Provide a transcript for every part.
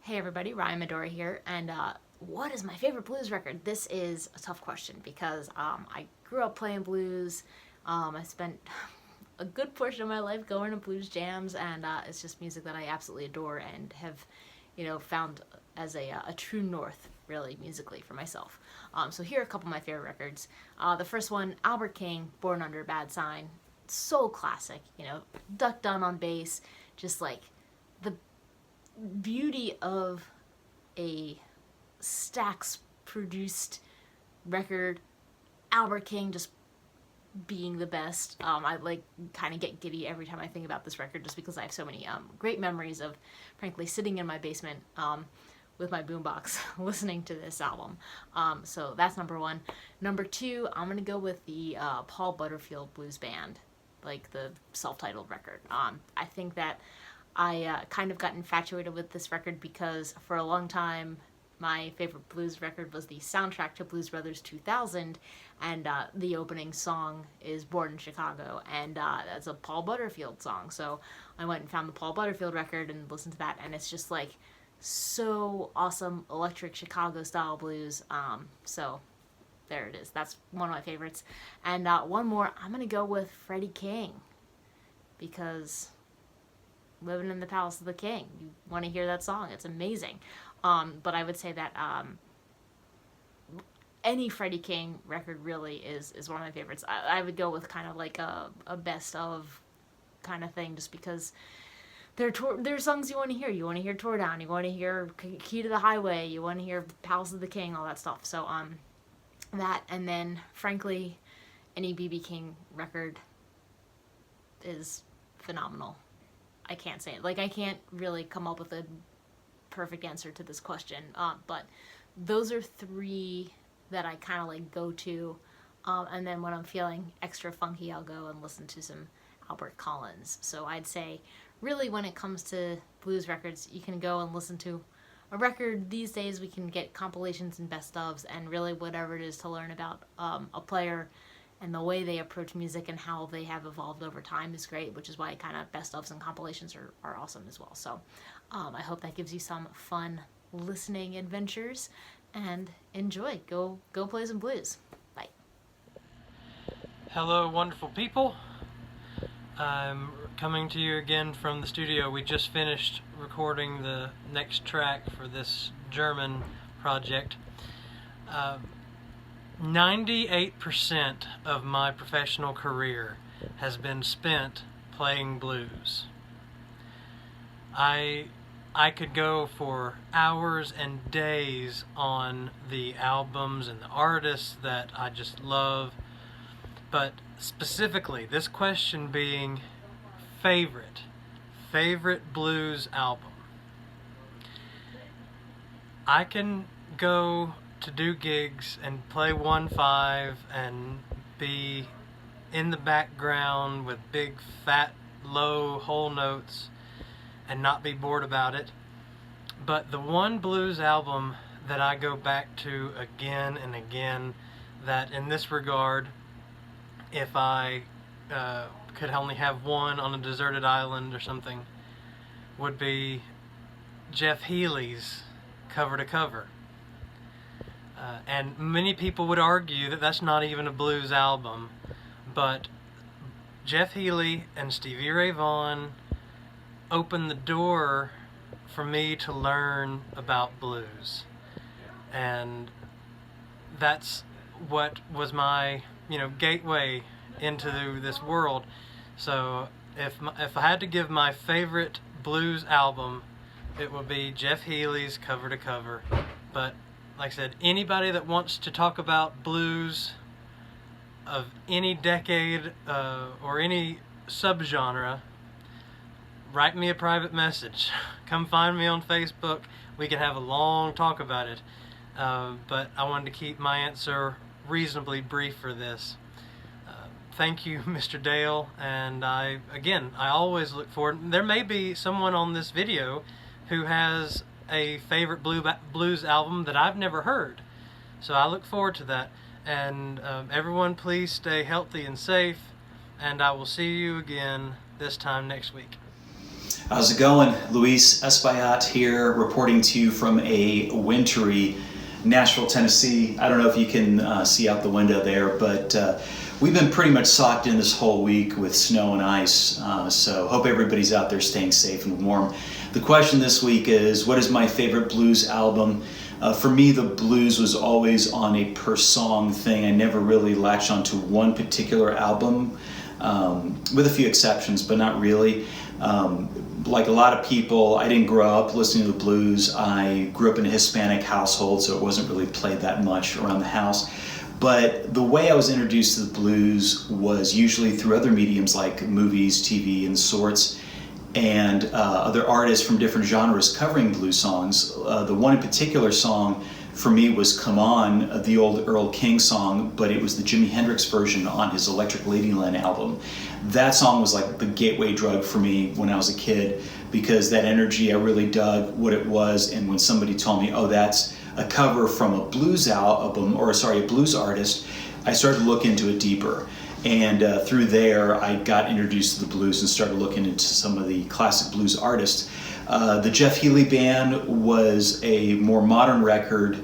Hey everybody, Ryan Madora here, and what is my favorite blues record? This is a tough question because I grew up playing blues. I spent a good portion of my life going to blues jams, and it's just music that I absolutely adore and have, found as a true north, really, musically for myself. So here are a couple of my favorite records. The first one, Albert King, Born Under a Bad Sign. So classic, Duck Dunn on bass, just like the beauty of a Stax produced record. Albert King just being the best. I like kind of get giddy every time I think about this record just because I have so many great memories of, frankly, sitting in my basement with my boombox listening to this album. So that's number one. Number two, I'm gonna go with the Paul Butterfield Blues Band, like the self-titled record. I think that I kind of got infatuated with this record because for a long time my favorite blues record was the soundtrack to Blues Brothers 2000, and the opening song is Born in Chicago, and that's a Paul Butterfield song. So I went and found the Paul Butterfield record and listened to that, and it's just like so awesome electric Chicago style blues. So there it is. That's one of my favorites. And one more, I'm going to go with Freddie King because Living in the Palace of the King. You want to hear that song. It's amazing. But I would say that any Freddie King record really is one of my favorites. I would go with kind of like a best of kind of thing just because there are songs you want to hear. You want to hear Tore Down. You want to hear Key to the Highway. You want to hear Palace of the King, all that stuff. So that, and then frankly any B.B. King record is phenomenal. I can't say it. Like, I can't really come up with a perfect answer to this question. But those are three that I kind of like go to. And then when I'm feeling extra funky, I'll go and listen to some Albert Collins. So I'd say really when it comes to blues records, you can go and listen to a record. These days we can get compilations and best ofs and really whatever it is to learn about a player and the way they approach music and how they have evolved over time is great, which is why kind of best ofs and compilations are awesome as well. So I hope that gives you some fun listening adventures, and enjoy. Go play some blues. Bye. Hello, wonderful people. I'm coming to you again from the studio. We just finished recording the next track for this German project. 98% of my professional career has been spent playing blues. I could go for hours and days on the albums and the artists that I just love, but specifically this question being favorite blues album. I can go to do gigs and play 1/5 and be in the background with big fat low whole notes and not be bored about it. But the one blues album that I go back to again and again, that in this regard, if I could only have one on a deserted island or something, would be Jeff Healey's Cover to Cover. And many people would argue that that's not even a blues album, but Jeff Healey and Stevie Ray Vaughan opened the door for me to learn about blues, and that's what was my gateway into this world. So if I had to give my favorite blues album, it would be Jeff Healey's Cover to Cover. But like I said, anybody that wants to talk about blues of any decade or any subgenre, write me a private message. Come find me on Facebook. We can have a long talk about it. But I wanted to keep my answer reasonably brief for this. Thank you, Mr. Dale. And I always look forward. There may be someone on this video who has a favorite blues album that I've never heard. So I look forward to that. And everyone, please stay healthy and safe. And I will see you again this time next week. How's it going? Luis Espaillat here, reporting to you from a wintry Nashville, Tennessee. I don't know if you can see out the window there, but we've been pretty much socked in this whole week with snow and ice, so hope everybody's out there staying safe and warm. The question this week is, what is my favorite blues album? For me, the blues was always on a per song thing. I never really latched onto one particular album, with a few exceptions, but not really. Like a lot of people, I didn't grow up listening to the blues. I grew up in a Hispanic household, so it wasn't really played that much around the house. But the way I was introduced to the blues was usually through other mediums like movies, TV, and sorts, and other artists from different genres covering blues songs. The one in particular song for me was Come On, the old Earl King song, but it was the Jimi Hendrix version on his Electric Ladyland album. That song was like the gateway drug for me when I was a kid, because that energy, I really dug what it was, and when somebody told me, oh, that's a cover from a blues album, or sorry, a blues artist, I started to look into it deeper. And through there, I got introduced to the blues and started looking into some of the classic blues artists. The Jeff Healey Band was a more modern record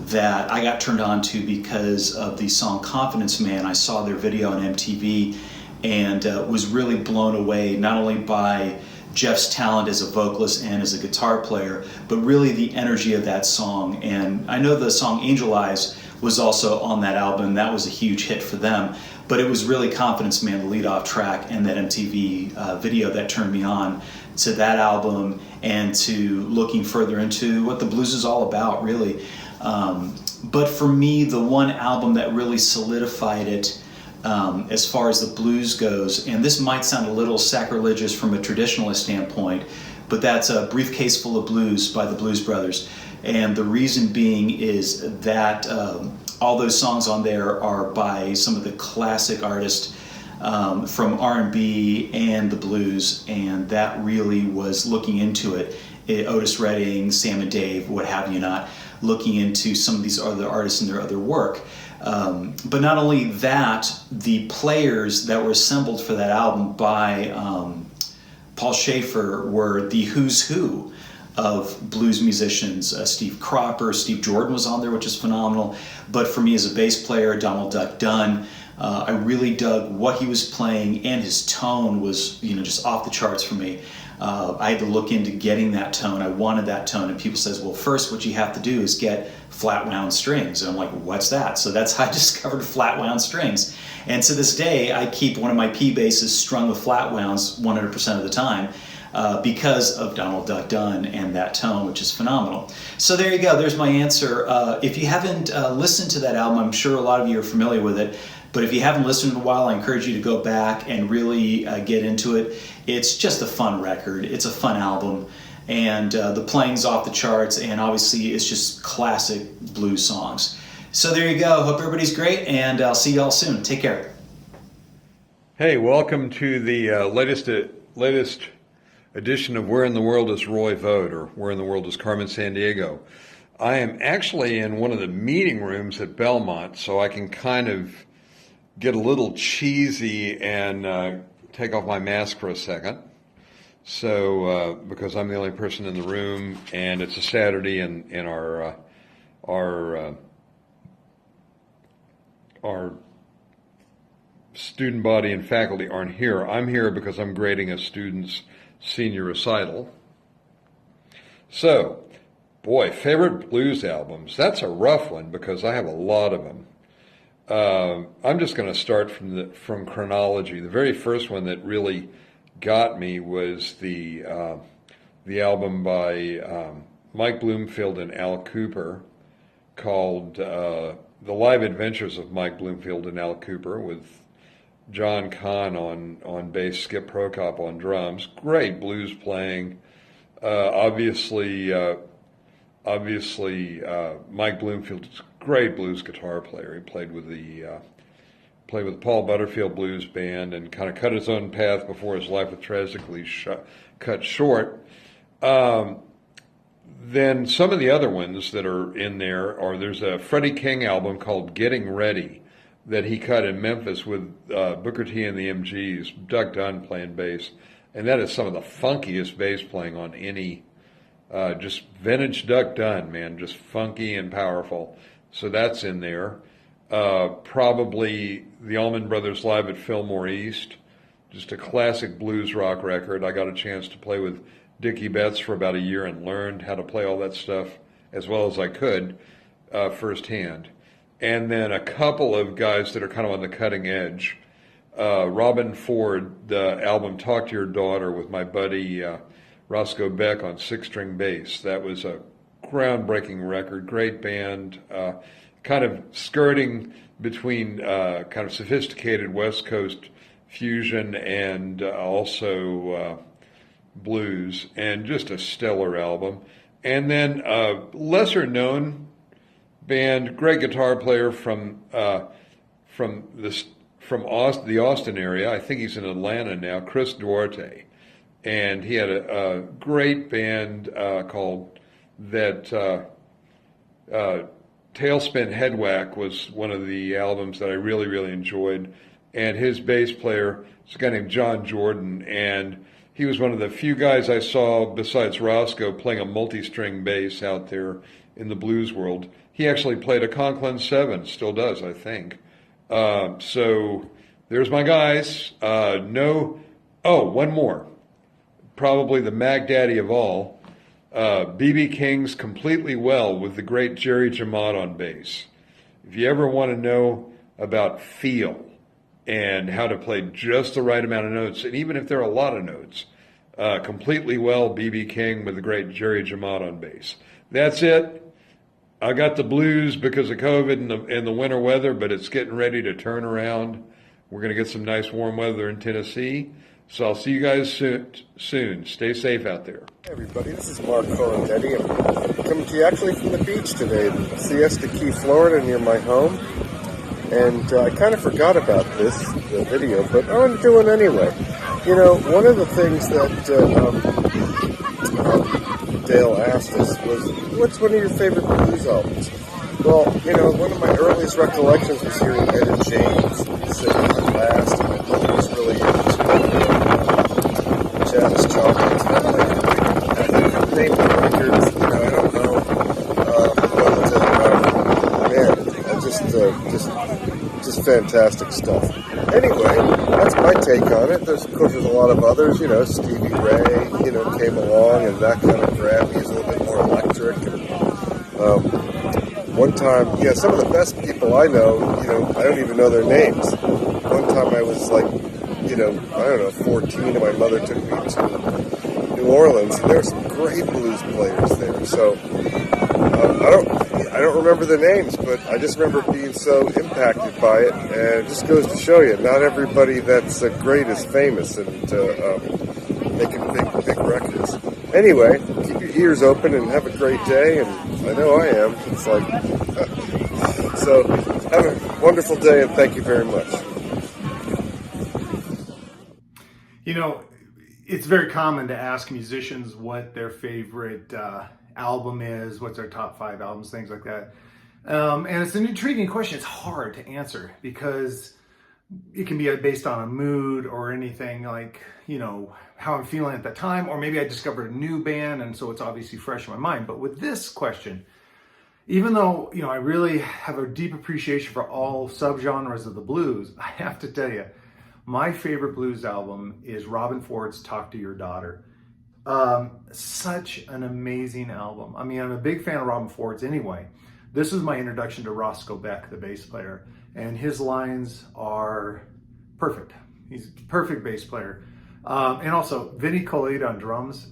that I got turned on to because of the song Confidence Man. I saw their video on MTV and was really blown away, not only by Jeff's talent as a vocalist and as a guitar player, but really the energy of that song. And I know the song Angel Eyes was also on that album. That was a huge hit for them. But it was really Confidence Man, the lead-off track, and that MTV video that turned me on to that album and to looking further into what the blues is all about, really. But for me, the one album that really solidified it as far as the blues goes, and this might sound a little sacrilegious from a traditionalist standpoint, but that's A Briefcase Full of Blues by the Blues Brothers. And the reason being is that all those songs on there are by some of the classic artists from R&B and the blues, and that really was looking into it. Otis Redding, Sam and Dave, what have you not, looking into some of these other artists and their other work. But not only that, the players that were assembled for that album by Paul Schaefer were the who's who of blues musicians. Steve Cropper, Steve Jordan was on there, which is phenomenal. But for me as a bass player, Donald Duck Dunn, I really dug what he was playing, and his tone was, just off the charts for me. I had to look into getting that tone. I wanted that tone, and people says, well, first what you have to do is get flat wound strings. And I'm like, what's that? So that's how I discovered flat wound strings. And to this day, I keep one of my P basses strung with flat wounds 100% of the time. Because of Donald Duck Dunn and that tone, which is phenomenal. So there you go, there's my answer. If you haven't listened to that album, I'm sure a lot of you are familiar with it, but if you haven't listened in a while, I encourage you to go back and really get into it. It's just a fun record, it's a fun album, and the playing's off the charts, and obviously it's just classic blues songs. So there you go, hope everybody's great, and I'll see y'all soon. Take care. Hey, welcome to the latest edition of Where in the World is Roy Vogt, or Where in the World is Carmen Sandiego. I am actually in one of the meeting rooms at Belmont, so I can kind of get a little cheesy and take off my mask for a second. So, because I'm the only person in the room, and it's a Saturday, and our student body and faculty aren't here. I'm here because I'm grading a student's senior recital. So, boy, favorite blues albums. That's a rough one because I have a lot of them. I'm just going to start from chronology. The very first one that really got me was the album by Mike Bloomfield and Al Cooper called The Live Adventures of Mike Bloomfield and Al Cooper, with John Kahn on bass, Skip Prokop on drums. Great blues playing. Obviously, Mike Bloomfield is a great blues guitar player. He played with the Paul Butterfield Blues Band and kind of cut his own path before his life was tragically cut short. Then some of the other ones that are in there there's a Freddie King album called Getting Ready that he cut in Memphis with Booker T and the MGs, Duck Dunn playing bass. And that is some of the funkiest bass playing on any, just vintage Duck Dunn, man, just funky and powerful. So that's in there. Probably the Allman Brothers Live at Fillmore East, just a classic blues rock record. I got a chance to play with Dickie Betts for about a year and learned how to play all that stuff as well as I could firsthand. And then a couple of guys that are kind of on the cutting edge. Robin Ford, the album Talk to Your Daughter with my buddy Roscoe Beck on 6-string bass. That was a groundbreaking record, great band, kind of skirting between kind of sophisticated West Coast fusion and also blues, and just a stellar album. And then a lesser known band, great guitar player from the Austin area. I think he's in Atlanta now, Chris Duarte. And he had a great band called Tailspin Headwhack was one of the albums that I really, really enjoyed. And his bass player is a guy named John Jordan, and he was one of the few guys I saw besides Roscoe playing a multi-string bass out there in the blues world. He actually played a Conklin 7, still does, I think. So there's my guys. One more. Probably the Mag Daddy of all. B.B. King's Completely Well with the great Jerry Jamot on bass. If you ever want to know about feel and how to play just the right amount of notes, and even if there are a lot of notes, Completely Well, B.B. King with the great Jerry Jamot on bass. That's it. I got the blues because of COVID and the winter weather, but it's getting ready to turn around. We're going to get some nice warm weather in Tennessee. So I'll see you guys soon. Stay safe out there. Hey everybody, this is Mark Corradetti. I'm coming to you actually from the beach today, Siesta Key, Florida, near my home. And I kind of forgot about the video, but I want to do it anyway. You know, one of the things that Dale asked us was, what's one of your favorite blues albums? Well, you know, one of my earliest recollections was hearing Etta James sing last, and my mother was really into Jazz Chocolates. I couldn't name the records, you know, I don't know. Just fantastic stuff. Anyway, that's my take on it. Of course, there's a lot of others, you know, Stevie Ray, you know, came along and that kind of grabbed me. He's a little bit more electric. And, one time, yeah, some of the best people I know, you know, I don't even know their names. One time I was like, you know, I don't know, 14, and my mother took me to New Orleans, and there's some great blues players there. So, I don't remember the names, but I just remember being so impacted by it, and it just goes to show you, not everybody that's great is famous and making big records. Anyway, keep your ears open and have a great day, and I know I am. It's like, so have a wonderful day, and thank you very much. You know, it's very common to ask musicians what their favorite album is, what's their top 5 albums, things like that. And it's an intriguing question. It's hard to answer because it can be based on a mood or anything like, you know, how I'm feeling at the time, or maybe I discovered a new band and so it's obviously fresh in my mind. But with this question, even though, you know, I really have a deep appreciation for all subgenres of the blues, I have to tell you, my favorite blues album is Robin Ford's Talk to Your Daughter. Such an amazing album. I mean, I'm a big fan of Robin Ford's anyway. This is my introduction to Roscoe Beck, the bass player, and his lines are perfect. He's a perfect bass player. And also, Vinnie Colaiuta on drums,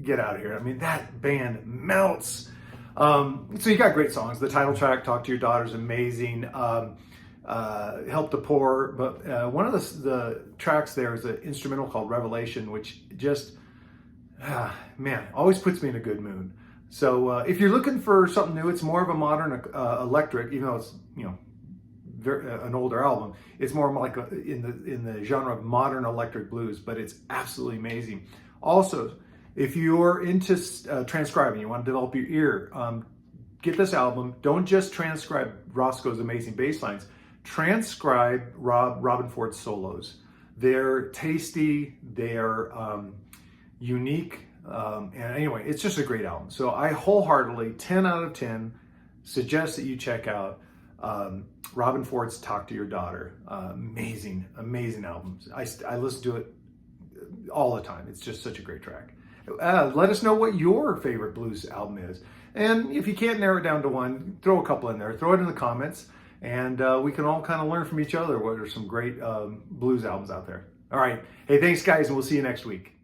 get out of here. I mean, that band melts. So you got great songs. The title track, Talk to Your Daughter, is amazing. Help the Poor, but one of the tracks there is an instrumental called Revelation, which just, man, always puts me in a good mood. So if you're looking for something new, it's more of a modern electric, even though it's, you know, an older album. It's more like in the genre of modern electric blues, but it's absolutely amazing. Also, if you're into transcribing, you want to develop your ear, get this album. Don't just transcribe Roscoe's amazing bass lines. Transcribe Robin Ford's solos. They're tasty, they're unique, and anyway, it's just a great album. So I wholeheartedly, 10 out of 10, suggest that you check out Robben Ford's Talk to Your Daughter. Amazing, amazing albums. I listen to it all the time. It's just such a great track. Let us know what your favorite blues album is. And if you can't narrow it down to one, throw a couple in there. Throw it in the comments, and we can all kind of learn from each other what are some great blues albums out there. All right. Hey, thanks, guys, and we'll see you next week.